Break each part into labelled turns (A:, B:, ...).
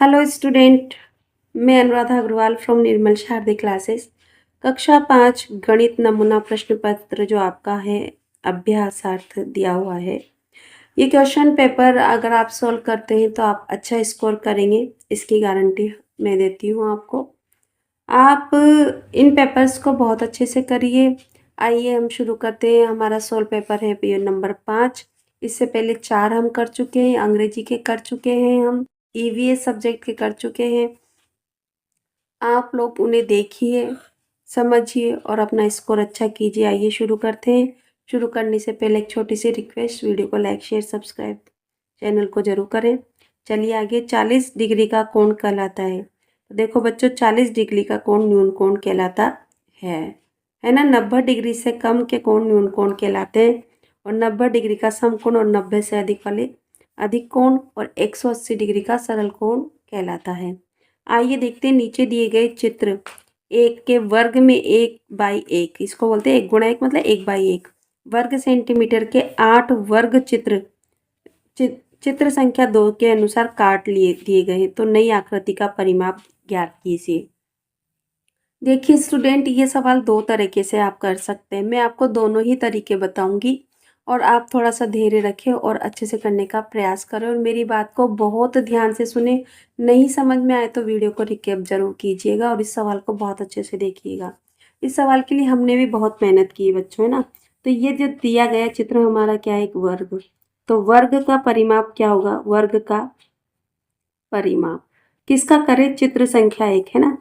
A: Hello student, मैं Anuradha Agarwal from Nirmal Sharde classes. कक्षा 5 गणित नमूना प्रश्न पत्र जो आपका है अभ्यासार्थ दिया हुआ है। ये क्वेश्चन पेपर अगर आप सॉल्व करते हैं तो आप अच्छा स्कोर करेंगे, इसकी गारंटी मैं देती हूँ आपको। आप इन पेपर्स को बहुत अच्छे से करिए। आइए हम शुरू करते हैं। हमारा सॉल्व पेपर है पेज नंबर 5। इससे पहले 4 हम कर चुके हैं, अंग्रेजी के कर चुके हैं, हम ईवीएस सब्जेक्ट के कर चुके हैं। आप लोग उन्हें देखिए, समझिए और अपना स्कोर अच्छा कीजिए। आइए शुरू करते हैं। शुरू करने से पहले एक छोटी सी रिक्वेस्ट, वीडियो को लाइक शेयर सब्सक्राइब चैनल को जरूर करें। चलिए आगे। 40 डिग्री का कोण कहलाता है। तो देखो बच्चों, 40 डिग्री का कोण न्यून कोण कहलाता है है ना। 90 डिग्री से कम के कोण न्यून कोण कहलाते हैं और 90 डिग्री का समकोण और 90 से अधिक वाले अधिक कोण और 180 डिग्री का सरल कोण कहलाता है। आइए देखते हैं नीचे दिए गए चित्र। एक के वर्ग में 1/1, इसको बोलते हैं 1 × 1 मतलब 1/1 वर्ग सेंटीमीटर के 8 वर्ग चित्र संख्या 2 के अनुसार काट लिए दिए गए हैं। तो नई आकृति का परिमाप ज्ञात कीजिए। देखिए स्टूडेंट, ये सवाल दो तरीके से आप कर सकते हैं। मैं आपको दोनों ही तरीके बताऊंगी और आप थोड़ा सा धैर्य रखें और अच्छे से करने का प्रयास करें और मेरी बात को बहुत ध्यान से सुने। नहीं समझ में आए तो वीडियो को रिकैप जरूर कीजिएगा और इस सवाल को बहुत अच्छे से देखिएगा। इस सवाल के लिए हमने भी बहुत मेहनत की है बच्चों, है ना। तो ये जो दिया गया चित्र हमारा क्या है, एक वर्ग। तो वर्ग का परिमाप क्या होगा, वर्ग का परिमाप किसका करें, चित्र संख्या 1 है ना।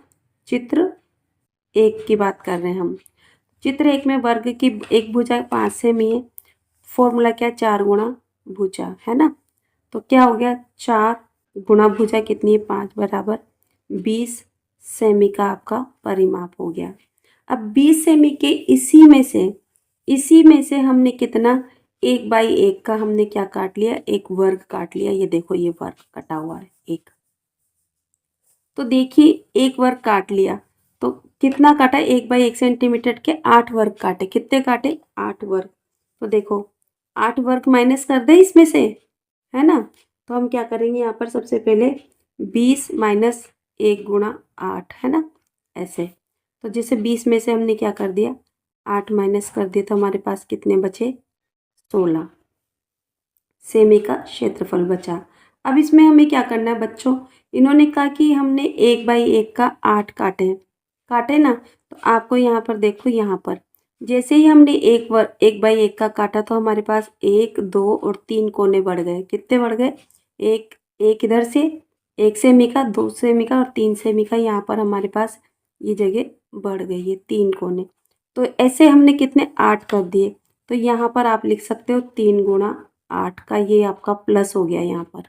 A: चित्र 1 की बात कर रहे हैं हम। चित्र 1 में वर्ग की एक भुजा 5 सेमी है। फॉर्मूला क्या, 4 गुणा भुजा, है ना। तो क्या हो गया, 4 गुणा भुजा कितनी है, 5 बराबर 20 सेमी का आपका परिमाप हो गया। अब 20 सेमी के इसी में से हमने कितना, 1/1 का हमने क्या काट लिया, एक वर्ग काट लिया। ये देखो, ये वर्ग कटा हुआ है एक। तो देखिए, एक वर्ग काट लिया तो कितना काटा, 1/1 सेंटीमीटर के 8 वर्ग काटे। कितने काटे, 8 वर्ग। तो देखो 8 वर्ग माइनस कर दे इसमें से, है ना। तो हम क्या करेंगे यहाँ पर, सबसे पहले 20 माइनस 1 गुणा 8, है ना, ऐसे। तो जैसे 20 में से हमने क्या कर दिया, 8 माइनस कर दिया तो हमारे पास कितने बचे, 16 सेमी का क्षेत्रफल बचा। अब इसमें हमें क्या करना है बच्चों, इन्होंने कहा कि हमने 1/1 का 8 काटे ना। तो आपको यहाँ पर देखो, यहाँ पर जैसे ही हमने 1/1 का काटा तो हमारे पास 1 2 और 3 कोने बढ़ गए। कितने बढ़ गए, एक एक इधर से, 1 सेमी का, 2 सेमी का और 3 सेमी का। यहाँ पर हमारे पास ये जगह बढ़ गई है, 3 कोने। तो ऐसे हमने कितने, 8 कर दिए। तो यहाँ पर आप लिख सकते हो 3 गुणा 8 का, ये आपका प्लस हो गया यहाँ पर।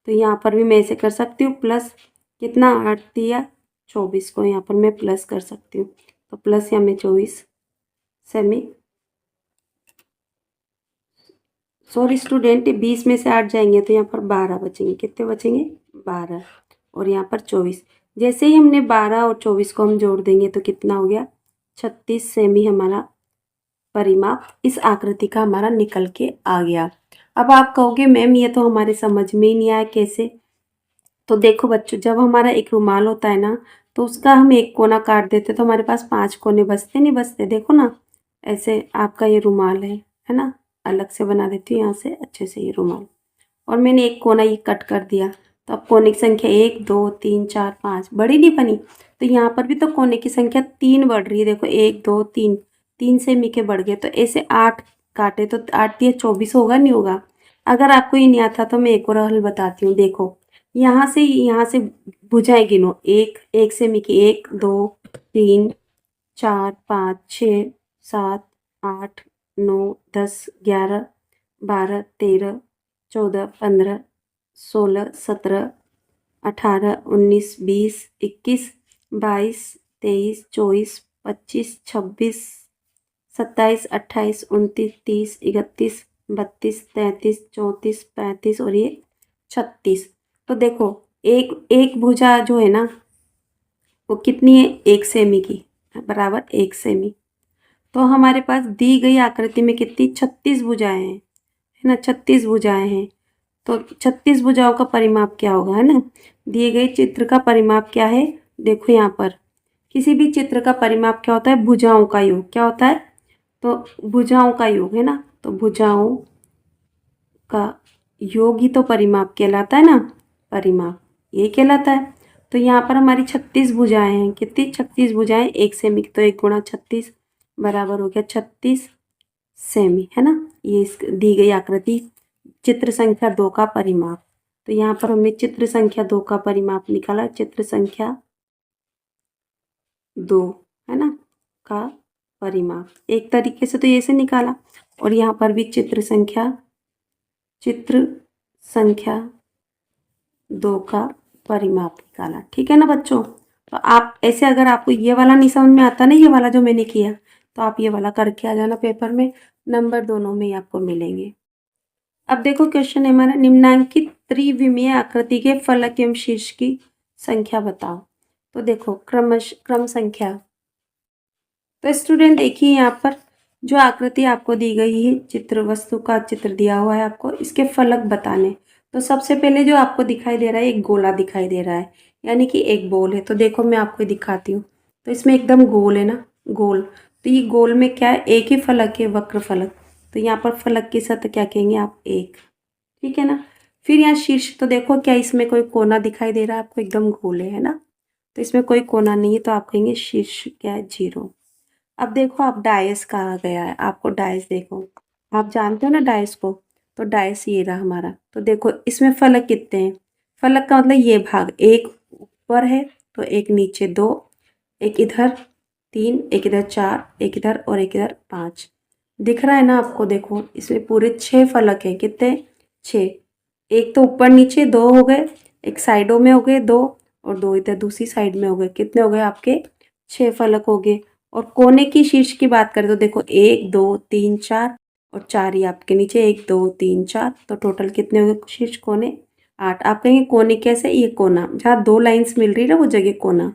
A: तो यहाँ पर भी मैं ऐसे कर सकती हूँ, प्लस कितना, 8 दिया 24 को यहाँ पर मैं प्लस कर सकती हूँ। तो प्लस या में 24 सेमी, सॉरी स्टूडेंट, 20 में से 8 जाएंगे तो यहाँ पर 12 बचेंगे। कितने बचेंगे, 12 और यहाँ पर 24। जैसे ही हमने 12 और 24 को हम जोड़ देंगे तो कितना हो गया, 36 सेमी हमारा परिमाप इस आकृति का हमारा निकल के आ गया। अब आप कहोगे मैम ये तो हमारे समझ में ही नहीं आया, कैसे। तो देखो बच्चों, जब हमारा एक रुमाल होता है ना, तो उसका हम एक कोना काट देते तो हमारे पास 5 कोने बचते नहीं बचते, देखो ना। ऐसे आपका ये रुमाल है ना, अलग से बना देती हूँ यहाँ से अच्छे से ये रुमाल। और मैंने एक कोना ये कट कर दिया। तो अब कोने की संख्या 1 2 3 4 5 बड़ी नहीं बनी। तो यहाँ पर भी तो कोने की संख्या 3 बढ़ रही है। देखो 1 2 3, 3 सेमी के बढ़ गए। तो ऐसे 8 काटे तो 8 दिए 24 होगा, नहीं होगा। अगर आपको ये नहीं आता तो मैं एक और हल बताती हूँ। देखो यहाँ से भुजाएं गिनो, 1 सेमी की, 1 2 3 4 5 6 7 8 9 10 11 12 13 14 15 16 17 18 19 20 21 22 23 24 25 26 27 28 29 30 31 32 33 34 35 और ये 36। तो देखो एक एक भुजा जो है ना वो कितनी है, 1 सेमी की, बराबर 1 सेमी। तो हमारे पास दी गई आकृति में कितनी, 36 भुजाएं हैं, है ना, 36 भुजाएं हैं। तो 36 भुजाओं का परिमाप क्या होगा, है ना। दिए गए चित्र का परिमाप क्या है? देखो यहाँ पर किसी भी चित्र का परिमाप क्या होता है? भुजाओं का योग। क्या होता है? तो भुजाओं का योग है ना, तो भुजाओं का योग ही तो परिमाप कहलाता है ना, परिमाप ये कहलाता है। तो यहाँ पर हमारी 36 भुजाएं हैं। कितनी? 36 भुजाएं। 1 सेमी, तो 1 गुणा 36 बराबर हो गया 36 सेमी, है ना। ये इस दी गई आकृति चित्र संख्या 2 का परिमाप। तो यहाँ पर हमने चित्र संख्या 2 का परिमाप निकाला। चित्र संख्या 2 है ना का परिमाप एक तरीके से तो ये से निकाला, और यहाँ पर भी चित्र संख्या 2 का परिमाप निकाला। ठीक है ना बच्चों। तो आप ऐसे, अगर आपको ये वाला नहीं समझ में आता ना, ये वाला जो मैंने किया, तो आप ये वाला करके आ जाना पेपर में, नंबर दोनों में ही आपको मिलेंगे। अब देखो क्वेश्चन है हमारा, निम्नांकित त्रिविमीय आकृति के फलक एवं शीर्ष की संख्या बताओ। तो देखो क्रम संख्या। तो स्टूडेंट देखिए यहाँ पर जो आकृति आपको दी गई है, चित्र वस्तु का चित्र दिया हुआ है आपको, इसके फलक बताने। तो सबसे पहले जो आपको दिखाई दे रहा है, एक गोला दिखाई दे रहा है, यानी कि एक बॉल है। तो देखो मैं आपको दिखाती हूँ, तो इसमें एकदम गोल है ना, गोल। तो ये गोल में क्या है? एक ही फलक है, वक्र फलक। तो यहाँ पर फलक की सतह क्या कहेंगे आप? एक। ठीक है ना। फिर यहाँ शीर्ष, तो देखो क्या इसमें कोई कोना दिखाई दे रहा है आपको? एकदम गोल है ना। तो इसमें कोई कोना नहीं है, तो आप कहेंगे शीर्ष क्या है? 0। अब देखो आप डायस कहा गया है आपको, डायस देखो, आप जानते हो ना डायस को। तो डायस ये रहा हमारा। तो देखो इसमें फलक कितने हैं? फलक का मतलब ये भाग, एक ऊपर है तो एक नीचे, 2, एक इधर 3, एक इधर 4, एक इधर और एक इधर 5। दिख रहा है ना आपको? देखो इसमें पूरे 6 फलक हैं। कितने? 6। एक तो ऊपर नीचे 2 हो गए, एक साइडों में हो गए 2, और 2 इधर दूसरी साइड में हो गए। कितने हो गए आपके? 6 फलक हो गए। और कोने की शीर्ष की बात करें तो देखो 1 2 3 4, और 4 ही आपके नीचे, 1 2 3 4, तो टोटल कितने हो गए शीर्ष कोने? 8। आप कहेंगे कोने कैसे? ये कोना जहाँ 2 लाइन्स मिल रही है ना, वो जगह कोना।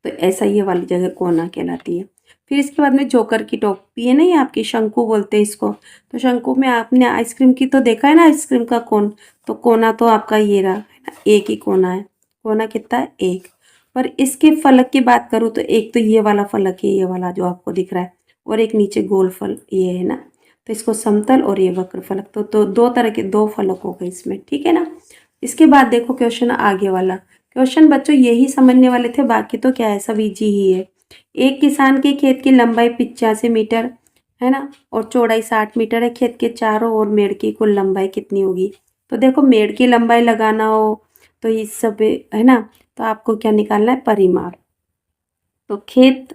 A: तो ऐसा ये वाली जगह कोना कहलाती है। फिर इसके बाद में जोकर की टोपी है ना, ये आपकी शंकु बोलते हैं इसको। तो शंकु में आपने आइसक्रीम की तो देखा है ना, आइसक्रीम का कोन। तो कोना तो आपका ये रहा है ना, एक ही कोना है। कोना कितना है? 1। पर इसके फलक की बात करूँ तो एक तो ये वाला फलक है, ये वाला जो आपको दिख रहा है, और एक नीचे गोल फल ये है ना। तो इसको समतल और ये वक्र फलक, तो 2 तरह के 2 फलक हो गए इसमें। ठीक है ना। इसके बाद देखो क्वेश्चन आगे वाला। क्वेश्चन बच्चों यही समझने वाले थे, बाकी तो क्या है, सब इजी ही है। एक किसान के खेत की लंबाई 85 मीटर है ना, और चौड़ाई 60 मीटर है। खेत के चारों ओर मेड़ की कुल लंबाई कितनी होगी? तो देखो मेड़ की लंबाई लगाना हो तो इस सब है ना, तो आपको क्या निकालना है? परिमाप। तो खेत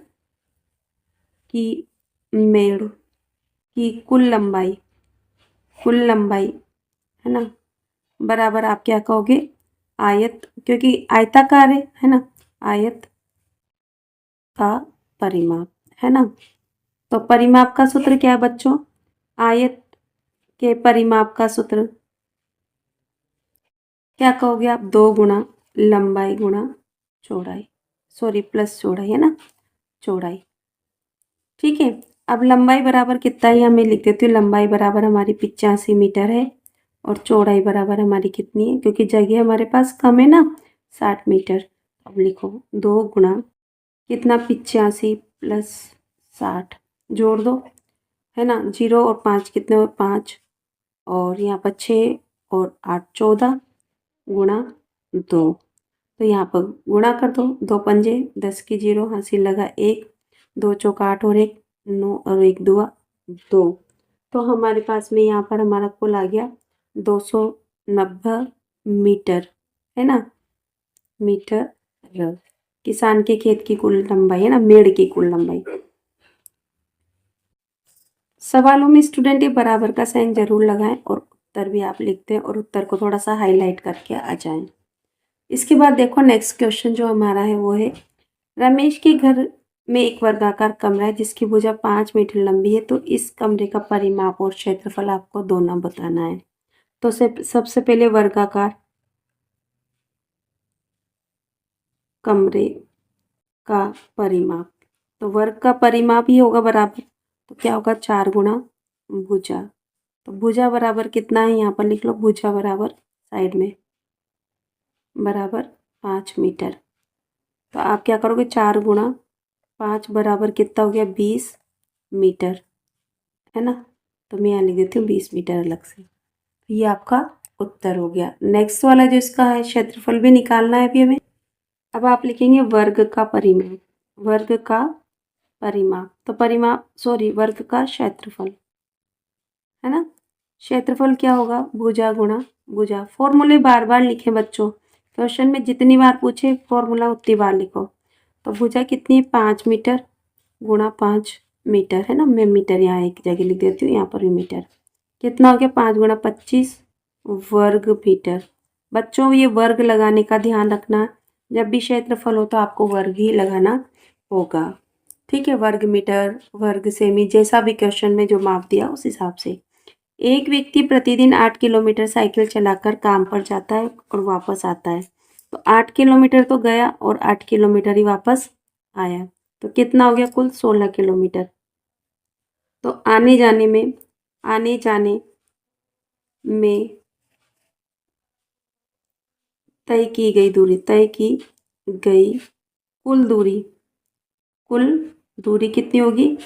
A: की मेड़ की कुल लंबाई है ना, बराबर आप क्या कहोगे? आयत, क्योंकि आयताकार है ना, आयत का परिमाप, है ना। तो परिमाप का सूत्र क्या है बच्चों? आयत के परिमाप का सूत्र क्या कहोगे आप? 2 गुणा लंबाई गुणा चौड़ाई, सॉरी प्लस चौड़ाई, है ना, चौड़ाई। ठीक है। अब लंबाई बराबर कितना है मैं लिख देती हूँ। लंबाई बराबर हमारी 85 मीटर है, और चौड़ाई बराबर हमारी कितनी है, क्योंकि जगह हमारे पास कम है ना, 60 मीटर। अब लिखो 2 गुणा कितना? 85 प्लस 60, जोड़ दो, है ना। 0 और 5 कितने हुए? 5, और यहाँ पर 6 और 8 14 गुणा 2। तो यहाँ पर गुणा कर दो, 2 पंजे 10 की 0, हासिल लगा 1, 2 चौका 8 और 1 9, और 1 दुआ 2। तो हमारे पास में यहाँ पर हमारा कुल आ गया 290 मीटर, है ना, मीटर। किसान के खेत की कुल लंबाई है ना, मेड़ की कुल लंबाई। सवालों में स्टूडेंट ये बराबर का साइन जरूर लगाएं, और उत्तर भी आप लिखते हैं, और उत्तर को थोड़ा सा हाईलाइट करके आ जाएं। इसके बाद देखो नेक्स्ट क्वेश्चन जो हमारा है वो है, रमेश के घर में एक वर्गाकार कमरा है जिसकी भुजा 5 मीटर लंबी है। तो इस कमरे का परिमाप और क्षेत्रफल आपको दोनों बताना है। तो सबसे पहले वर्गाकार कमरे का परिमाप, तो वर्ग का परिमाप ही होगा बराबर, तो क्या होगा? 4 गुणा भुजा। तो भुजा बराबर कितना है? यहाँ पर लिख लो, भुजा बराबर साइड में बराबर 5 मीटर। तो आप क्या करोगे, 4 गुणा 5 बराबर कितना हो गया, 20 मीटर, है ना। तो मैं यहाँ लिख देती हूँ 20 मीटर अलग से। ये आपका उत्तर हो गया। नेक्स्ट वाला जो इसका है, क्षेत्रफल भी निकालना है अभी हमें। अब आप लिखेंगे वर्ग का परिमाप, वर्ग का परिमाप, तो परिमाप वर्ग का क्षेत्रफल, है ना। क्षेत्रफल क्या होगा, भुजा गुणा भुजा। फॉर्मूले बार बार लिखें बच्चों, क्वेश्चन में जितनी बार पूछे फॉर्मूला उतनी बार लिखो। तो भुजा कितनी है, 5 मीटर गुणा 5 मीटर, है ना। मैं मीटर यहाँ एक जगह लिख देती हूँ, यहाँ पर भी मीटर। कितना हो गया, 5 गुणा 25 वर्ग मीटर। बच्चों ये वर्ग लगाने का ध्यान रखना, जब भी क्षेत्रफल हो तो आपको वर्ग ही लगाना होगा, ठीक है। वर्ग मीटर, वर्ग सेमी, जैसा भी क्वेश्चन में जो माप दिया उस हिसाब से। एक व्यक्ति प्रतिदिन 8 किलोमीटर साइकिल चलाकर काम पर जाता है और वापस आता है। तो 8 किलोमीटर तो गया और 8 किलोमीटर ही वापस आया, तो कितना हो गया, कुल 16 किलोमीटर। तो आने जाने में तय की गई कुल दूरी कितनी होगी,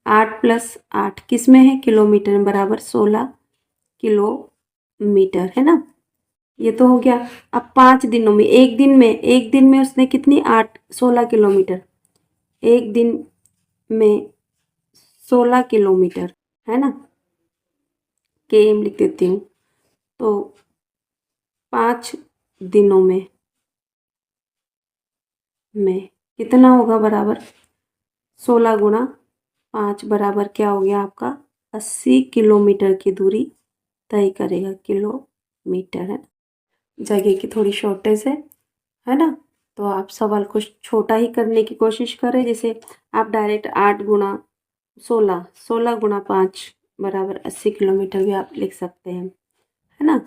A: 8 + 8 किस में है, किलोमीटर में, बराबर 16 किलोमीटर, है ना। ये तो हो गया। अब 5 दिनों में, एक दिन में उसने कितनी, 16 किलोमीटर, एक दिन में 16 किलोमीटर, है ना। केम लिख देती हूँ। तो 5 दिनों में कितना होगा, बराबर 16 गुणा 5 बराबर क्या हो गया आपका, 80 किलोमीटर की दूरी तय करेगा, किलोमीटर, है। जगह की थोड़ी शॉर्टेज है ना। तो आप सवाल को छोटा ही करने की कोशिश करें, जैसे आप डायरेक्ट 8 गुणा 16 गुणा 5 बराबर 80 किलोमीटर भी आप लिख सकते हैं, है ना।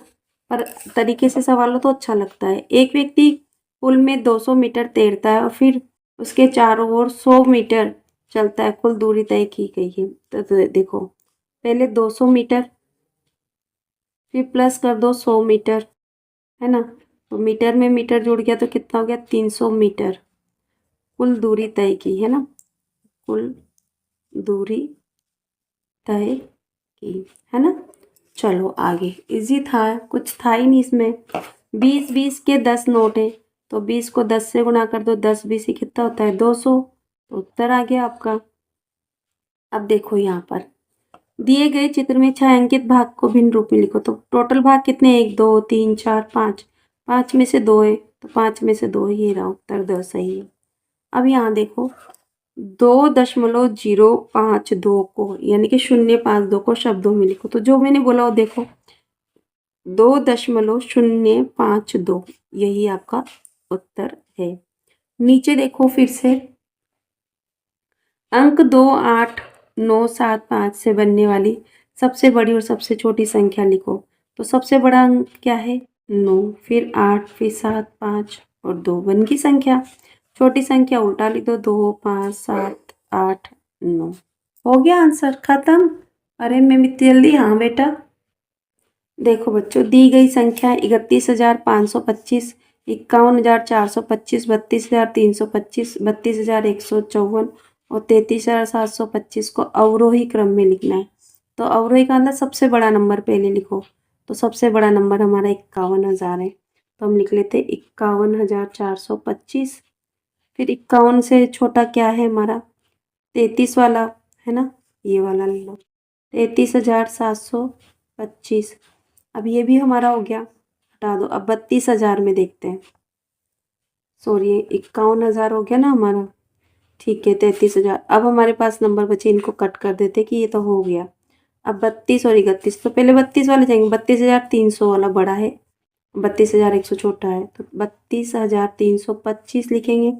A: पर तरीके से सवाल हो तो अच्छा लगता है। एक व्यक्ति पुल में 200 मीटर तैरता है और फिर उसके चारों ओर 100 मीटर चलता है, कुल दूरी तय की गई है। तो देखो, पहले 200 मीटर, फिर प्लस कर दो 100 मीटर, है ना। तो मीटर में मीटर जुड़ गया तो कितना हो गया, 300 मीटर कुल दूरी तय की, है ना। कुल दूरी तय की, है ना। चलो आगे, इजी था, कुछ था ही नहीं इसमें। 20 के 10 नोट है, तो 20 को 10 से गुणा कर दो, 10 20 ही कितना होता है, 200। तो उत्तर आ गया आपका। अब देखो यहाँ पर दिए गए चित्र में छायांकित भाग को भिन्न रूप में लिखो। तो टोटल भाग कितने, 1 2 3 4 5, 5 में से 2 है, तो 5 में से 2 ही रहा, उत्तर 2 सही है। अब यहाँ देखो, 2.052 को, यानी कि 052 को शब्दों में लिखो। तो जो मैंने बोला वो देखो, 2.052, यही आपका उत्तर है। नीचे देखो फिर से, अंक 2 8 9 7 5 से बनने वाली सबसे बड़ी और सबसे छोटी संख्या लिखो। तो सबसे बड़ा अंक क्या है, 9, फिर 8, फिर 7 5 और 2 बन की संख्या। छोटी संख्या उल्टा लिख दो, 2 5 7 8 9। हो गया आंसर खत्म। अरे मैं इतनी जल्दी, हाँ बेटा। देखो बच्चों, दी गई संख्या 31,525, 51,425, 32,325, 32,154 और 33,725 को अवरोही क्रम में लिखना है। तो अवरोही का मतलब सबसे बड़ा नंबर पहले लिखो। तो सबसे बड़ा नंबर हमारा 51,000 है, तो हम लिख लेते 51,425। फिर 51 से छोटा क्या है हमारा, 33 वाला, है ना, ये वाला ले लो, 33,725। अब ये भी हमारा हो गया, हटा दो। अब 32,000 में देखते हैं, सॉरी 51,000 हो गया ना हमारा, ठीक है 33,000। अब हमारे पास नंबर बचे, इनको कट कर देते कि ये तो हो गया। अब 32 और 31, तो पहले 32 वाले जाएंगे, 32,300 वाला बड़ा है, 32,100 छोटा है, तो 32,325 लिखेंगे,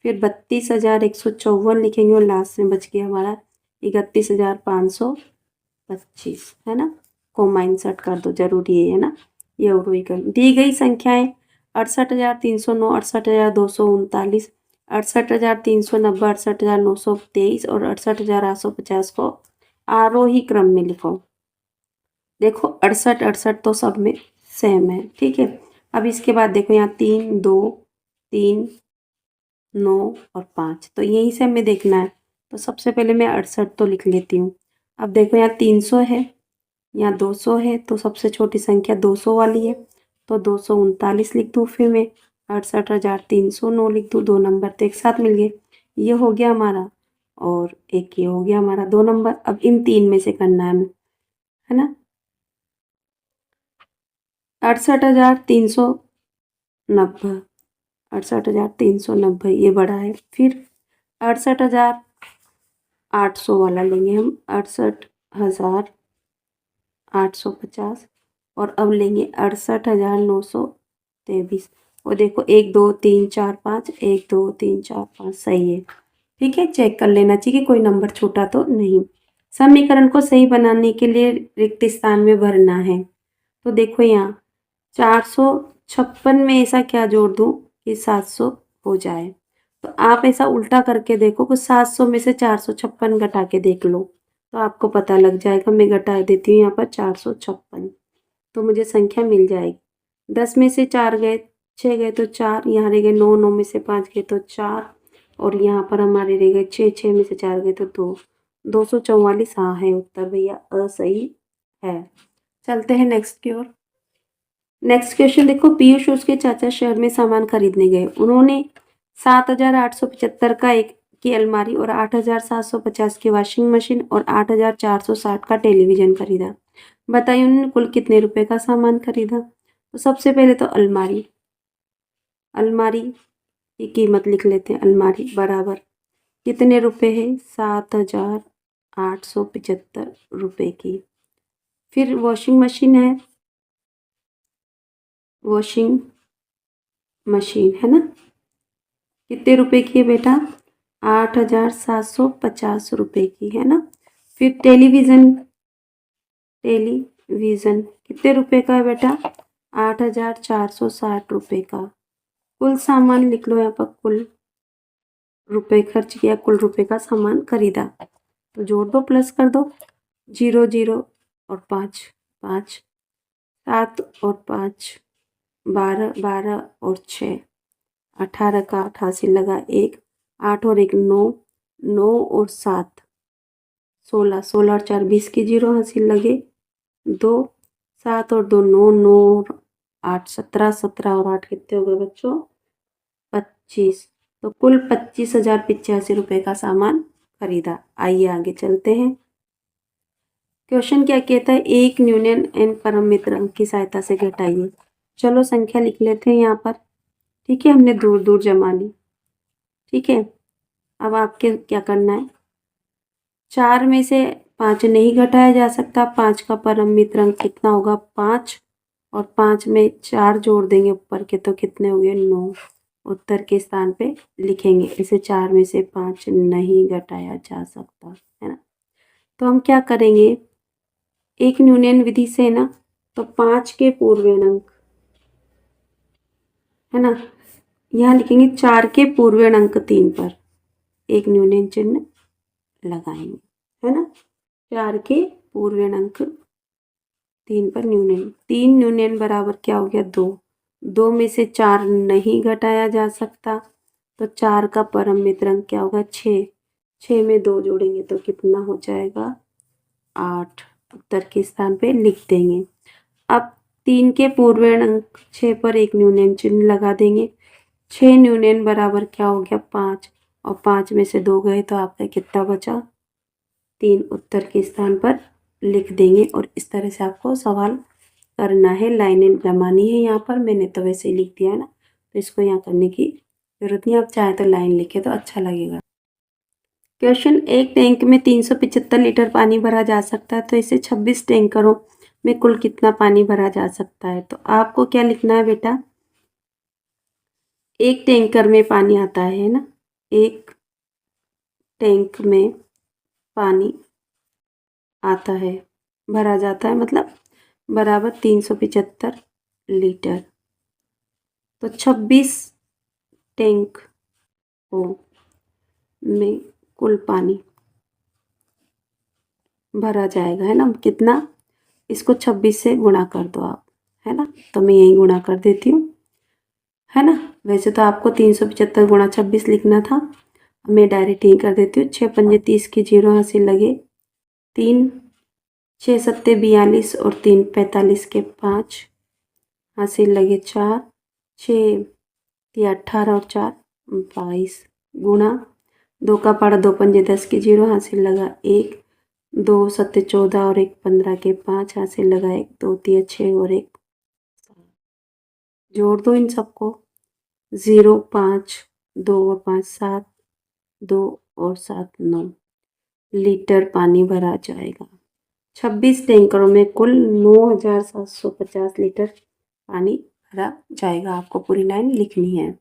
A: फिर 32,154 लिखेंगे और लास्ट में बच गया हमारा 31,525, है ना। कोमा इंसर्ट कर दो, जरूरी है ना। ये वही कर, दी गई संख्याएं 68,309, 68,239, 68,390, 68,923 और 68,850 को आरोही क्रम में लिखो। देखो 68 68 तो सब में सेम है, ठीक है। अब इसके बाद देखो यहाँ 3, 2, 3, 9 और 5, तो यहीं से हमें देखना है। तो सबसे पहले मैं 68 तो लिख लेती हूँ। अब देखो यहाँ 300 है, यहाँ 200 है, तो सबसे छोटी संख्या 200 वाली है, तो 239 लिख दूँ। फिर मैं 68,309 लिख दूँ। 2 नंबर तो एक साथ मिल गए, ये हो गया हमारा, और एक ये हो गया हमारा 2 नंबर। अब इन 3 में से करना है हमें, है ना। 68,390, 68,390 ये बड़ा है। फिर 68,800 वाला लेंगे हम, 68,850, और अब लेंगे 68,923। और देखो 1 2 3 4 5, 1 2 3 4 5 सही है। ठीक है, चेक कर लेना चाहिए कि कोई नंबर छूटा तो नहीं। समीकरण को सही बनाने के लिए रिक्त स्थान में भरना है। तो देखो यहाँ 456 में ऐसा क्या जोड़ दूँ कि 700 हो जाए। तो आप ऐसा उल्टा करके देखो कि 700 में से 456 घटा के देख लो, तो आपको पता लग जाएगा। मैं घटा देती हूँ यहाँ पर 456, तो मुझे संख्या मिल जाएगी। 10 में से 4 गए, 6 गए तो 4, यहाँ रह गए 9, 9 में से 5 गए तो 4, और यहाँ पर हमारे रह गए 6, 6 में से 4 गए तो 2, 244। हाँ है उत्तर भैया, असही है। चलते हैं नेक्स्ट की ओर। नेक्स्ट क्वेश्चन देखो, पीयूष उसके चाचा शहर में सामान खरीदने गए। उन्होंने 7,875 का एक की अलमारी और 8,750 की वॉशिंग मशीन और 8,460 का टेलीविजन खरीदा। बताइए उन्होंने कुल कितने रुपए का सामान खरीदा। तो सबसे पहले तो अलमारी, अलमारी की कीमत लिख लेते हैं। अलमारी बराबर कितने रुपए है, 7,875 रुपए की। फिर वॉशिंग मशीन है, वॉशिंग मशीन है ना, कितने रुपए की है बेटा, 8,750 रुपए की, है ना। फिर टेलीविज़न, टेलीविज़न कितने रुपए का है बेटा, 8,460 रुपए का। कुल सामान लिख लो यहाँ पर, कुल रुपए खर्च किया, कुल रुपए का सामान खरीदा। तो जोड़ दो, प्लस कर दो, 0 0 और 5 5, 7 और 5 12, 12 और 6 18 का 88 लगा, 1 8 और 1 9, 9 और 7 16, 16 और 4 20 के 0 हासिल लगे, 2 7 और 2 9, 9 और 8 17, 17 और 8 कितने हो गए बच्चों, 25। तो कुल 25,085 रुपये का सामान खरीदा। आइए आगे चलते हैं। क्वेश्चन क्या कहता है, एक न्यूनन एन परम मित्र अंक की सहायता से घटाइए। चलो संख्या लिख लेते हैं यहाँ पर। ठीक है, हमने दूर दूर जमा ली। ठीक है, अब आपके क्या करना है, 4 में से 5 नहीं घटाया जा सकता। 5 का परम मित्र अंक कितना होगा, 5, और 5 में 4 जोड़ देंगे ऊपर के, तो कितने हो गए, 9। उत्तर के स्थान पे लिखेंगे। इसे 4 में से 5 नहीं घटाया जा सकता, है ना। तो हम क्या करेंगे, एक न्यूनन विधि से ना, तो 5 के पूर्णांक, है ना, यहाँ लिखेंगे 4 के पूर्णांक 3 पर एक न्यूनन चिन्ह लगाएंगे, है ना। 4 के पूर्णांक 3 पर न्यूनन, 3 न्यूनन बराबर क्या हो गया, 2। 2 में से 4 नहीं घटाया जा सकता, तो 4 का परम मित्र अंक क्या होगा, 6। 6 में 2 जोड़ेंगे तो कितना हो जाएगा, 8। उत्तर के स्थान पे लिख देंगे। अब 3 के पूर्णांक 6 पर एक न्यूनन चिन्ह लगा देंगे। 6 न्यूनन बराबर क्या हो गया, 5, और 5 में से 2 गए तो आपका कितना बचा, 3। उत्तर के स्थान पर लिख देंगे। और इस तरह से आपको सवाल करना है, लाइनें जमानी है। यहाँ पर मैंने तो वैसे ही लिख दिया है ना, तो इसको यहाँ करने की जरूरत नहीं। आप चाहे तो लाइन लिखे तो अच्छा लगेगा। क्वेश्चन, एक टैंक में 375 लीटर पानी भरा जा सकता है, तो इसे 26 टैंकरों में कुल कितना पानी भरा जा सकता है। तो आपको क्या लिखना है बेटा, एक टैंकर में पानी आता है ना, एक टैंक में पानी आता है, भरा जाता है, मतलब बराबर 375 लीटर। तो 26 टैंक को में कुल पानी भरा जाएगा, है ना। कितना, इसको 26 से गुणा कर दो आप, है ना। तो मैं यही गुणा कर देती हूँ। है ना। वैसे तो आपको 375 गुणा 26 लिखना था, मैं डायरेक्ट ही कर देती हूँ। 6 पंजे 30 के 0 हासिल लगे 3, 6 सत्ते 42 और 3 45 के 5 हासिल लगे 4, 6 या 18 और 4 22 गुणा 2 का पाड़ा 2 पंजे 10 के 0 हासिल लगा 1, 2 सत्ते 14 और 1 15 के 5 हासिल लगा 1, 2 तिया 6 और 1 जोड़ दो इन सबको 0 5 2 और 5 7 2 और 7 9 लीटर पानी भरा जाएगा। 26 टैंकरों में कुल 9750 लीटर पानी भरा जाएगा। आपको पूरी लाइन लिखनी है।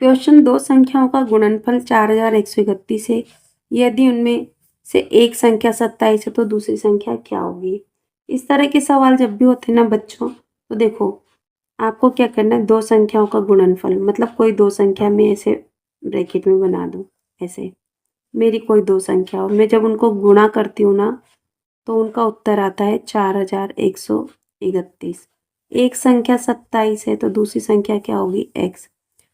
A: क्वेश्चन, दो संख्याओं का गुणनफल 4131 है। यदि उनमें से एक संख्या 27 है तो दूसरी संख्या क्या होगी। इस तरह के सवाल जब भी होते हैं ना बच्चों, तो देखो आपको क्या करना है, दो संख्याओं का गुणनफल मतलब कोई दो संख्या में ऐसे ब्रैकेट में बना दो। ऐसे मेरी कोई दो संख्या और मैं जब उनको गुणा करती हूँ ना तो उनका उत्तर आता है 4131। एक संख्या 27 है तो दूसरी संख्या क्या होगी x।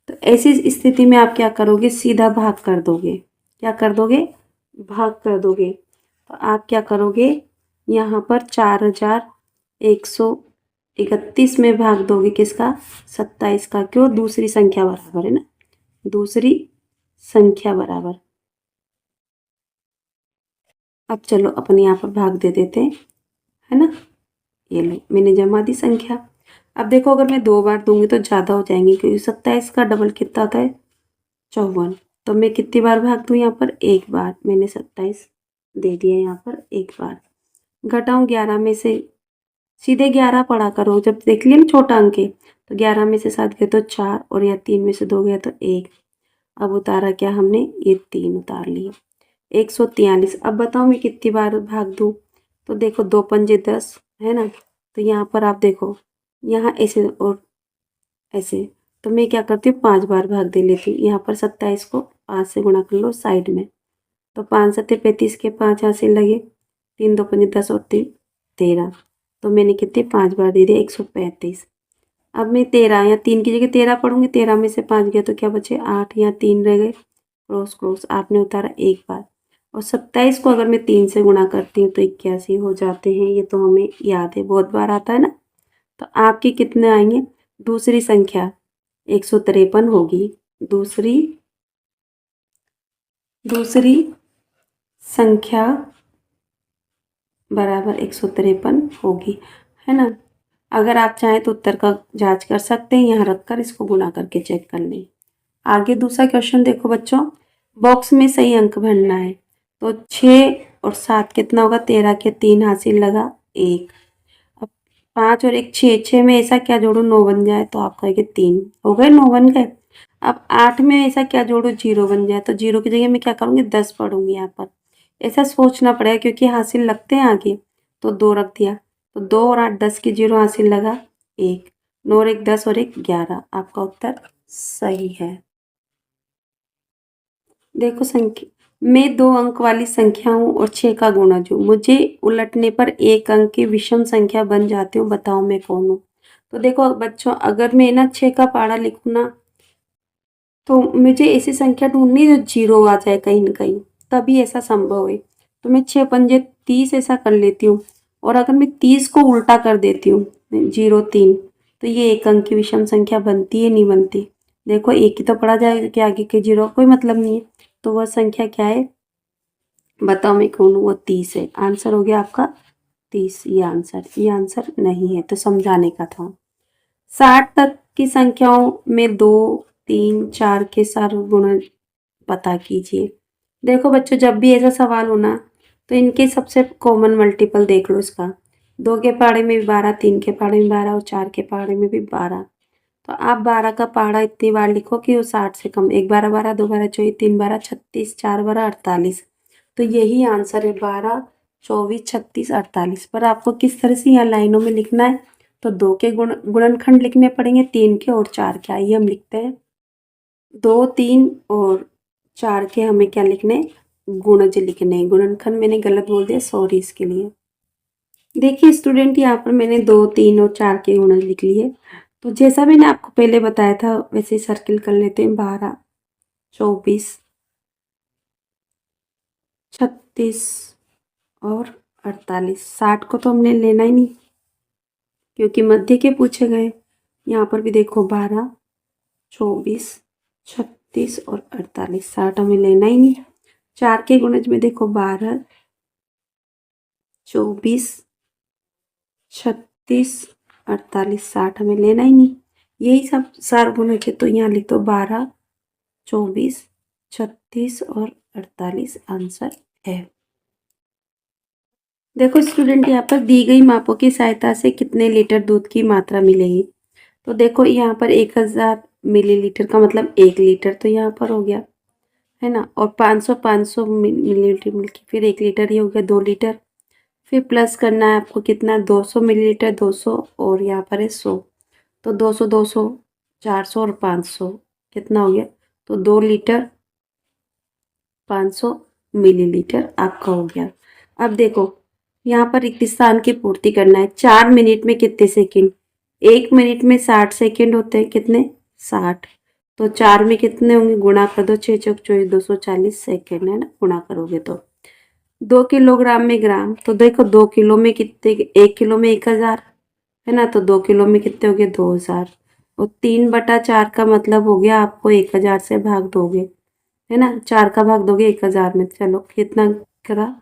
A: तो ऐसी स्थिति में आप क्या करोगे, सीधा भाग कर दोगे। क्या कर दोगे, भाग कर दोगे। तो आप क्या करोगे, यहाँ पर 4131 में भाग दोगे किसका, 27 का। क्यों, दूसरी संख्या बराबर है ना, दूसरी संख्या बराबर। अब चलो अपन यहाँ पर भाग दे देते हैं, है ना। ये लो मैंने जमा दी संख्या। अब देखो अगर मैं 2 बार दूंगी तो ज़्यादा हो जाएंगे, क्योंकि 27 का डबल कितना होता है 54। तो मैं कितनी बार भाग दूँ, यहाँ पर एक बार। मैंने 27 दे दिया यहाँ पर एक बार। घटाऊँ 11 में से, सीधे 11 पढ़ा करो। जब देख लिया ना छोटा अंक है तो 11 में से 7 गए तो 4 और या 3 में से 2 गया तो 1। अब उतारा क्या हमने, ये 3 उतार लिए। 143। अब बताओ मैं कितनी बार भाग दूँ। तो देखो 2 पंजे 10 है ना। तो यहाँ पर आप देखो, यहाँ ऐसे और ऐसे, तो मैं क्या करती हूँ 5 बार भाग दे लेती हूँ। यहाँ पर 27 को 5 से गुणा कर लो साइड में। तो 5 सत्ते 35 के 5 हासिल लगे, 3 2 पंजे 10 और 3 13। तो मैंने कितने 5 बार दे दिया 135। अब मैं 13 या 3 की जगह 13 पढ़ूंगी। 13 में से 5 गया तो क्या बचे 8 या 3 रह गए, क्रॉस क्रॉस आपने उतारा एक बार। और 27 को अगर मैं 3 से गुणा करती हूँ तो 81 हो जाते हैं। ये तो हमें याद है, बहुत बार आता है ना। तो आपके कितने आएंगे, दूसरी संख्या 153 होगी। दूसरी संख्या बराबर 153 होगी, है ना। अगर आप चाहें तो उत्तर का जांच कर सकते हैं, यहाँ रखकर इसको गुणा करके चेक कर लें। आगे दूसरा क्वेश्चन देखो बच्चों, बॉक्स में सही अंक भरना है। तो 6 और 7 कितना होगा, 13 के 3 हासिल लगा 1। अब 5 और 1 6, 6 में ऐसा क्या जोड़ो 9 बन जाए, तो आप कहेंगे 3 हो गए, 9 बन गए। अब 8 में ऐसा क्या जोड़ो 0 बन जाए, तो 0 की जगह मैं क्या करूँगी 10 पढ़ूंगी यहाँ पर। ऐसा सोचना पड़ेगा क्योंकि हासिल लगते हैं आगे। तो 2 रख दिया, तो 2 और 8 10 की 0 हासिल लगा 1, 9 और 1 10 और 1 11। आपका उत्तर सही है। देखो संख्या, मैं 2 अंक वाली संख्या हूँ और 6 का गुणज हूँ। मुझे उलटने पर 1 अंक की विषम संख्या बन जाती हूँ, बताओ मैं कौन हूँ। तो देखो बच्चों, अगर मैं ना 6 का पारा लिखूँ ना, तो मुझे ऐसी संख्या ढूंढनी जो 0 आ जाए कहीं ना कहीं, तभी ऐसा संभव है। तो मैं 6 पंजे 30 ऐसा कर लेती हूँ। और अगर मैं 30 को उल्टा कर देती हूँ 0 3, तो ये 1 अंक की विषम संख्या बनती है नहीं बनती। देखो एक ही तो पढ़ा जाएगा कि आगे के 0 कोई मतलब नहीं है। तो वह संख्या क्या है, बताओ मैं कौन हूँ, वो 30 है। आंसर हो गया आपका 30। ये आंसर नहीं है, तो समझाने का था। 60 तक की संख्याओं में 2 3 4 के सारे गुण पता कीजिए। देखो बच्चों, जब भी ऐसा सवाल हो ना, तो इनके सबसे कॉमन मल्टीपल देख लो इसका। 2 के पहाड़े में भी 12, 3 के पहाड़े में 12 और 4 के पहाड़े में भी 12। तो आप 12 का पहाड़ा इतनी बार लिखो कि वो 60 से कम। 1 12 12, 2 12 24, 3 12 36, 4 12 48। तो यही आंसर है 12 24 36 48। पर आपको किस तरह से यहाँ लाइनों में लिखना है, तो 2 के गुणनखंड लिखने पड़ेंगे, 3 के और 4 के। आइए हम लिखते हैं। 2 3 और 4 के हमें क्या लिखने, गुणज लिखने। गुणनखंड मैंने गलत बोल दिया, सॉरी इसके लिए। देखिए स्टूडेंट, यहाँ पर मैंने 2 3 और 4 के गुणज लिख लिए। तो जैसा मैंने आपको पहले बताया था वैसे ही सर्किल कर लेते हैं। 12, 24, 36 और 48। 60 को तो हमने लेना ही नहीं क्योंकि मध्य के पूछे गए। यहाँ पर भी देखो 12, 24, 36 और 48। 60 हमें लेना ही नहीं। 4 के गुणज में देखो 12, 24, 36, 48। 60 हमें लेना ही नहीं। यही सब सार गुणज है तो यहाँ लिख दो 12, 24, 36 और 48 आंसर है। देखो स्टूडेंट, यहाँ पर दी गई मापों की सहायता से कितने लीटर दूध की मात्रा मिलेगी। तो देखो यहाँ पर 1000 मिलीलीटर का मतलब 1 लीटर तो यहाँ पर हो गया है ना। और 500 मिलीलीटर मिलकर फिर 1 लीटर ही हो गया 2 लीटर। फिर प्लस करना है आपको कितना 200 मिलीलीटर 200 और यहाँ पर है 100। तो 200 200 400 और 500 कितना हो गया। तो 2 लीटर 500 मिलीलीटर आपका हो गया। अब देखो यहाँ पर रिक्त स्थान की पूर्ति करना है। 4 मिनट में कितने सेकंड। 1 मिनट में 60 सेकंड होते हैं। कितने 60। तो 4 में कितने होंगे गुणा कर दो 6 चौक 24 240 सेकंड है ना। गुणा करोगे तो 2 किलोग्राम में ग्राम। तो देखो 2 किलो में कितने 1 किलो में 1000 है ना। तो 2 किलो में कितने हो गए 2000। और 3/4 का मतलब हो गया आपको 1000 से भाग दोगे है ना। 4 का भाग दोगे 1000 में। चलो कितना करा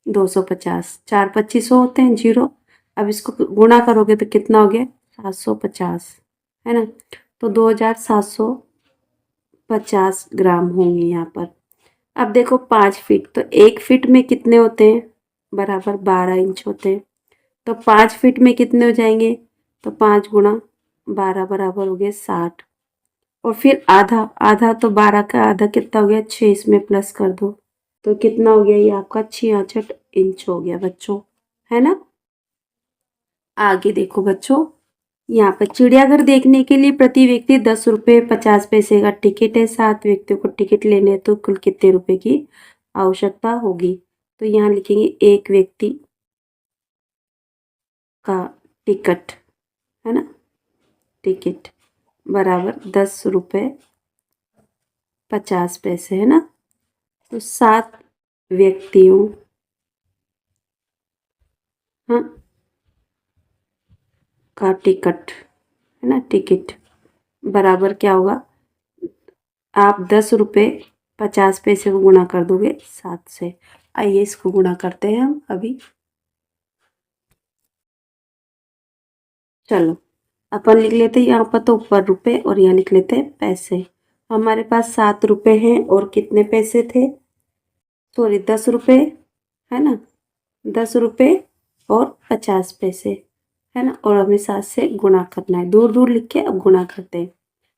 A: 250। 4 2500 होते हैं 0। अब इसको गुणा करोगे तो कितना हो गया 750 है ना। तो 2750 ग्राम होंगे यहाँ पर। अब देखो 5 फीट। तो 1 फीट में कितने होते हैं बराबर 12 इंच होते हैं। तो 5 फीट में कितने हो जाएंगे। तो 5 गुणा 12 बराबर हो गए 60। और फिर आधा आधा तो 12 का आधा कितना हो गया 6। इसमें प्लस कर दो तो कितना हो गया ये आपका 66 इंच हो गया बच्चों है ना। आगे देखो बच्चों, यहाँ पर चिड़ियाघर देखने के लिए प्रति व्यक्ति 10 रुपये 50 पैसे का टिकट है। 7 व्यक्तियों को टिकट लेने तो कुल कितने रुपए की आवश्यकता होगी। तो यहाँ लिखेंगे एक व्यक्ति का टिकट है ना। टिकट बराबर 10 रुपये 50 पैसे है ना। तो 7 व्यक्तियों हाँ का टिकट है ना। टिकट बराबर क्या होगा। आप 10 रुपये 50 पैसे को गुणा कर दोगे 7 से। आइए इसको गुणा करते हैं हम अभी। चलो अपन लिख लेते हैं यहाँ पर तो ऊपर रुपए और यहाँ लिख लेते हैं पैसे। हमारे पास 7 रुपए हैं और कितने पैसे थे सॉरी 10 रुपए है ना। 10 रुपए और 50 पैसे है ना। और हमें 7 से गुणा करना है। दूर दूर लिख के अब गुणा करते हैं।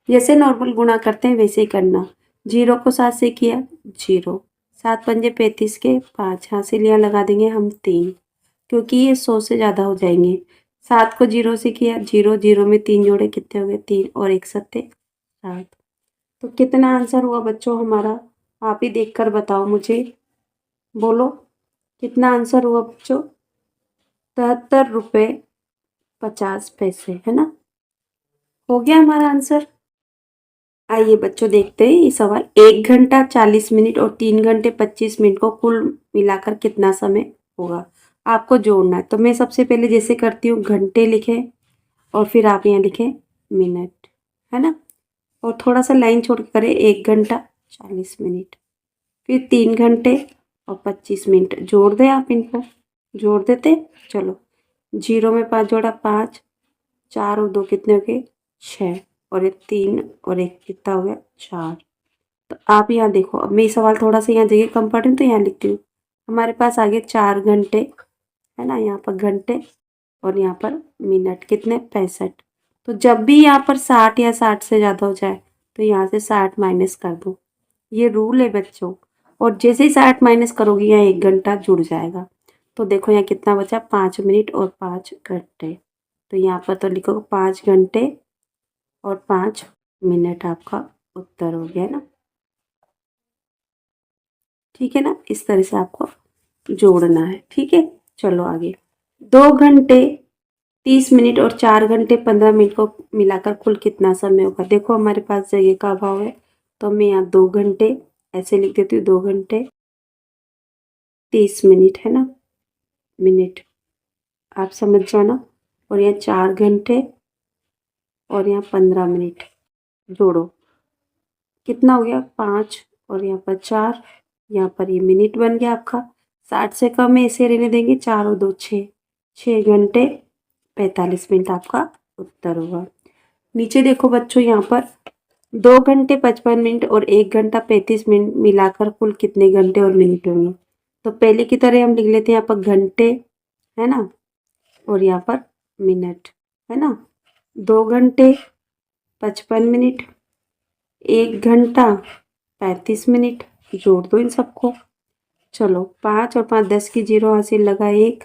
A: जैसे नॉर्मल गुणा करते हैं वैसे ही करना। 0 को 7 से किया 0। 7 पंजे 35 के 5 हासिल यहाँ लगा देंगे हम 3 क्योंकि ये 100 से ज़्यादा हो जाएंगे। 7 को 0 से किया 0 0 में 3 जोड़े कितने हो गए 3 और 1 7 7। तो कितना आंसर हुआ बच्चों हमारा। आप ही देखकर बताओ मुझे। बोलो कितना आंसर हुआ बच्चों। 73 रुपये 50 पैसे है ना। हो गया हमारा आंसर। आइए बच्चों देखते हैं ये सवाल। 1 घंटा 40 मिनट और 3 घंटे 25 मिनट को कुल मिलाकर कितना समय होगा। आपको जोड़ना है। तो मैं सबसे पहले जैसे करती हूँ घंटे लिखे और फिर आप यहाँ लिखें मिनट है ना। और थोड़ा सा लाइन छोड़ के करें 1 घंटा 40 मिनट फिर 3 घंटे और 25 मिनट जोड़ दें। आप इनको जोड़ देते। चलो 0 में 5 जोड़ा 5 4 और 2 कितने हो गए 6 और 1 3 और 1 कितना हो गया 4। तो आप यहाँ देखो। अब मैं सवाल थोड़ा सा यहाँ जगह कम पढ़ रही हूँ तो यहाँ लिखती हूँ। हमारे पास आगे 4 घंटे है ना। यहाँ पर घंटे और यहाँ पर मिनट कितने 65। तो जब भी यहाँ पर 60 या 60 से ज़्यादा हो जाए तो यहाँ से 60 माइनस कर दो। ये रूल है बच्चों। और जैसे ही 60 माइनस करोगे यहाँ 1 घंटा जुड़ जाएगा। तो देखो यहाँ कितना बचा 5 मिनट और 5 घंटे। तो यहाँ पर तो लिखो 5 घंटे और 5 मिनट आपका उत्तर हो गया ना। ठीक है ना। इस तरह से आपको जोड़ना है। ठीक है। चलो आगे 2 घंटे 30 मिनट और 4 घंटे 15 मिनट को मिलाकर कुल कितना समय होगा। देखो हमारे पास जगह का अभाव है तो मैं यहाँ 2 घंटे ऐसे लिख देती हूँ, 2 घंटे 30 मिनट है ना, मिनट, आप समझ जाना। और यहाँ 4 घंटे और यहाँ 15 मिनट जोड़ो, कितना हो गया 5 और यहाँ पर 4, यहाँ पर ये मिनट बन गया आपका। 60 से कम है इसे रहने देंगे, 4 और 2 6, 6 घंटे 45 मिनट आपका उत्तर होगा। नीचे देखो बच्चों, यहाँ पर 2 घंटे 55 मिनट और 1 घंटा 35 मिनट मिलाकर कुल कितने घंटे और मिनट होंगे। तो पहले की तरह हम लिख लेते हैं यहाँ पर घंटे है ना, और यहाँ पर मिनट है ना। 2 घंटे 55 मिनट 1 घंटा 35 मिनट, जोड़ दो इन सबको। चलो 5 और 5 10 की 0 हासिल लगा 1,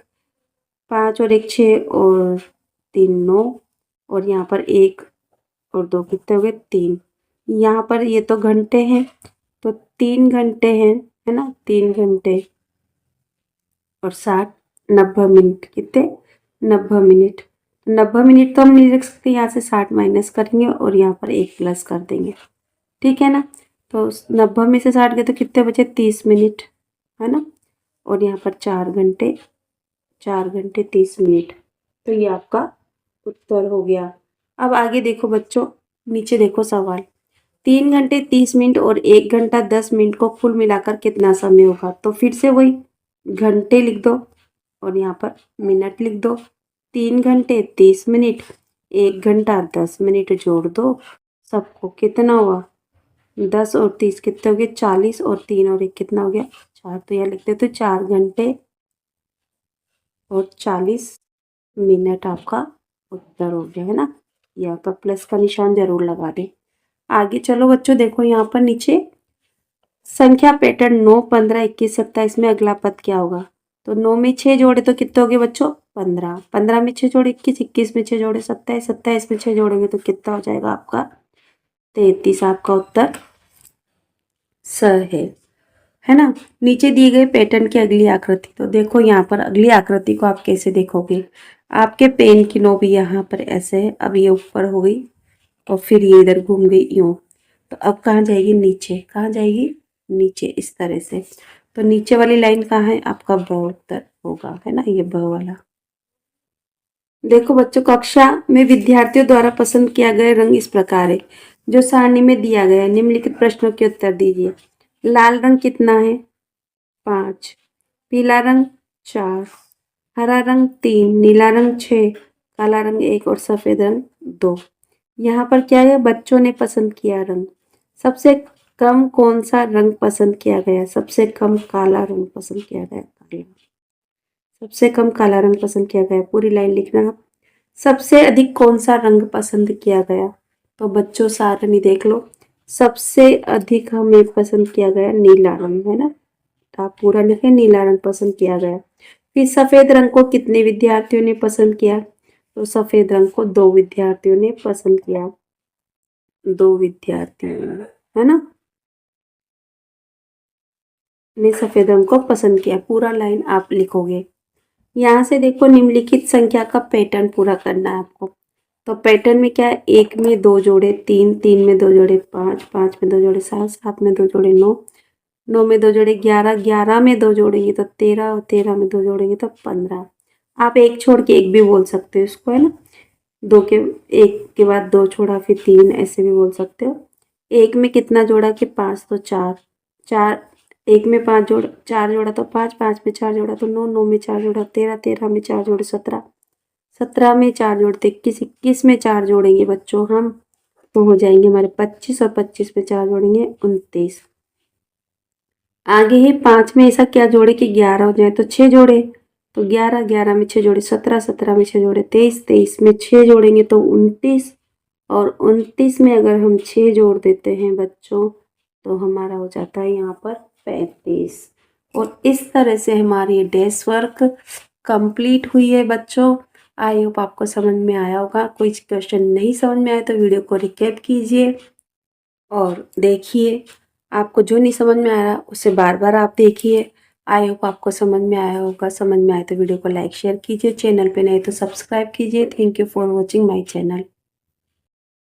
A: 5 और 1 6 और 3 9, और यहाँ पर 1 और 2 कितने हो गए 3। यहाँ पर ये तो घंटे हैं तो 3 घंटे हैं है ना, 3 घंटे और 60 90 मिनट, कितने 90 मिनट। 90 मिनट तो हम नहीं लिख सकते, यहाँ से 60 माइनस करेंगे और यहाँ पर 1 प्लस कर देंगे, ठीक है ना। तो 90 में से 60 गए तो कितने बचे 30 मिनट है ना, और यहाँ पर 4 घंटे 30 मिनट। तो ये आपका उत्तर हो गया। अब आगे देखो बच्चों, नीचे देखो सवाल, 3 घंटे 30 मिनट और 1 घंटा 10 मिनट को कुल मिलाकर कितना समय होगा। तो फिर से वही घंटे लिख दो और यहाँ पर मिनट लिख दो। 3 घंटे 30 मिनट 1 घंटा 10 मिनट जोड़ दो सबको, कितना हुआ 10 और 30 कितने हो गए 40, और 3 और 1 कितना हो गया 4। तो यहाँ लिख देते 4 घंटे और 40 मिनट आपका उत्तर हो गया है ना। यहाँ पर प्लस का निशान जरूर लगा दें। आगे चलो बच्चों, देखो यहाँ पर नीचे संख्या पैटर्न 9 15 21 27 में अगला पद क्या होगा। तो 9 में 6 जोड़े तो कितने हो गए बच्चों 15, 15 में 6 जोड़े 21, 21 में 6 जोड़े 27, 27 में 6 जोड़ेंगे तो कितना हो जाएगा आपका 33। आपका उत्तर स है ना। नीचे दिए गए पैटर्न की अगली आकृति, तो देखो यहाँ पर अगली आकृति को आप कैसे देखोगे। आपके पेन की नोक यहाँ पर ऐसे है, अब ये ऊपर हो गई और फिर ये इधर घूम गई यूं, तो अब कहाँ जाएगी नीचे, कहाँ जाएगी नीचे इस तरह से। तो नीचे वाली लाइन कहाँ है आपका ब उत्तर होगा है ना, ये ब वाला। देखो बच्चों, कक्षा में विद्यार्थियों द्वारा पसंद किया गया रंग इस प्रकार है, जो सारणी में दिया गया है। निम्नलिखित प्रश्नों के उत्तर दीजिए। लाल रंग कितना है 5, पीला रंग 4, हरा रंग 3, नीला रंग 6, काला रंग 1 और सफेद रंग 2। यहाँ पर क्या है, बच्चों ने पसंद किया रंग। सबसे कम कौन सा रंग पसंद किया गया, सबसे कम काला रंग पसंद किया गया, काला, सबसे कम काला रंग पसंद किया गया। पूरी लाइन लिखना आप। सबसे अधिक कौन सा रंग पसंद किया गया, तो बच्चों सारणी देख लो, सबसे अधिक हमें पसंद किया गया नीला रंग है ना, आप पूरा लिखें नीला रंग पसंद किया गया। फिर सफेद रंग को कितने विद्यार्थियों ने पसंद किया, तो सफेद रंग को 2 विद्यार्थियों ने पसंद किया, 2 विद्यार्थियों ने है ना, ने सफेद रंग को पसंद किया। पूरा लाइन आप लिखोगे। यहाँ से देखो निम्नलिखित संख्या का पैटर्न पूरा करना है आपको। तो पैटर्न में क्या है, 1 में 2 जोड़े 3, 3 में 2 जोड़े 5, 5 में 2 जोड़े 7, 7 में 2 जोड़े 9, 9 में 2 जोड़े 11, 11 में 2 जोड़ेंगे तो 13, और 13 में 2 जोड़ेंगे तो 15। आप एक छोड़ के एक भी बोल सकते हो इसको है ना, 2 के एक के बाद 2 छोड़ा फिर 3, ऐसे भी बोल सकते हो। एक में कितना जोड़ा कि 5 तो 4, 4 एक में 5 जोड़ 4 जोड़ा तो 5, 5 में 4 जोड़ा तो 9, 9 में 4 जोड़ा 13, 13 में 4 जोड़े 17, 17 में 4 जोड़ते 21, 21 में 4 जोड़ेंगे बच्चों हम, तो हो जाएंगे हमारे 25, और 25 में 4 जोड़ेंगे 29। आगे ही 5 में ऐसा क्या जोड़े कि 11 हो जाए, तो 6 जोड़े, तो 11, 11 में 6 जोड़े 17, 17 में 6 जोड़े 23, 23 में 6 जोड़ेंगे तो 29, और 29 में अगर हम 6 जोड़ देते हैं बच्चों तो हमारा हो जाता है यहाँ पर 35। और इस तरह से हमारी डेस्क वर्क कंप्लीट हुई है बच्चों। आई होप आपको समझ में आया होगा। कोई क्वेश्चन नहीं समझ में आया तो वीडियो को रिकैप कीजिए और देखिए, आपको जो नहीं समझ में आ रहा उसे बार बार आप देखिए। आई होप आपको समझ में आया होगा। समझ में आए तो वीडियो को लाइक शेयर कीजिए, चैनल पे नए तो सब्सक्राइब कीजिए। Thank you for watching my channel.